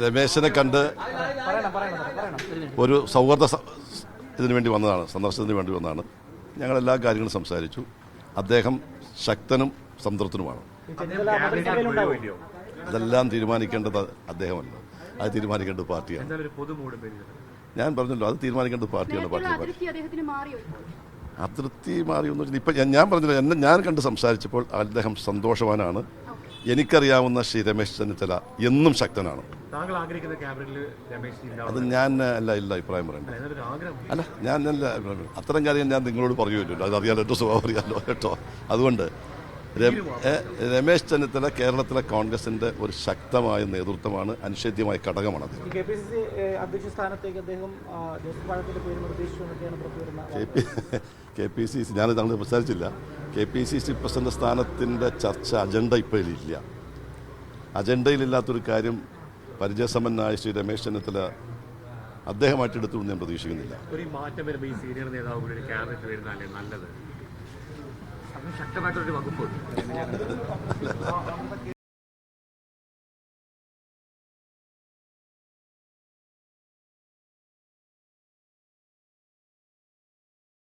രമേശിനെ കണ്ട് ഒരു സൗഹൃദ ഇതിനു വേണ്ടി വന്നതാണ്, സന്ദർശനത്തിന് വേണ്ടി വന്നതാണ്. ഞങ്ങളെല്ലാ കാര്യങ്ങളും സംസാരിച്ചു. അദ്ദേഹം ശക്തനും സംതൃപ്തനുമാണ്. അതെല്ലാം തീരുമാനിക്കേണ്ടത് അദ്ദേഹമല്ല, അത് തീരുമാനിക്കേണ്ടത് പാർട്ടിയാണ്. ഞാൻ പറഞ്ഞല്ലോ, അത് തീരുമാനിക്കേണ്ടത് പാർട്ടിയാണ്. അതൃപ്തി മാറിയൊന്നും ഇപ്പം ഞാൻ പറഞ്ഞില്ല. ഞാൻ കണ്ട് സംസാരിച്ചപ്പോൾ അദ്ദേഹം സന്തോഷവാനാണ്. എനിക്കറിയാവുന്ന ശ്രീ രമേശ് ചെന്നിത്തല എന്നും ശക്തനാണ്. അത് ഞാൻ ഇല്ല അഭിപ്രായം പറയണ്ട. അല്ല, ഞാൻ അത്തരം കാര്യം ഞാൻ നിങ്ങളോട് പറയുമല്ലോ, അത് അറിയാലോ, എൻ്റെ സ്വഭാവം അറിയാലോ കേട്ടോ. അതുകൊണ്ട് രമേശ് ചെന്നിത്തല കേരളത്തിലെ കോൺഗ്രസിന്റെ ഒരു ശക്തമായ നേതൃത്വമാണ്, അനിഷേധ്യമായ ഘടകമാണ്. KPCC ഞാനത് തങ്ങൾ പ്രസ്താവിച്ചില്ല. KPCC പ്രസിഡന്റ് സ്ഥാനത്തിൻ്റെ ചർച്ച അജണ്ട ഇപ്പോൾ ഇല്ല. അജണ്ടയിലില്ലാത്തൊരു കാര്യം പരിചയസമ്പന്നായ ശ്രീ രമേശ് ചെന്നിത്തല അദ്ദേഹമായിട്ട് എടുത്തുകൊണ്ട് ഞാൻ പ്രതീക്ഷിക്കുന്നില്ല. ഒരു മാറ്റം വരുമ്പോൾ ഈ സീനിയർ നേതാവ് ഒരു ക്യാബിനറ്റ് വരുന്നതല്ലേ നല്ലത്? ശക്തമായിട്ടൊരു വകുപ്പ്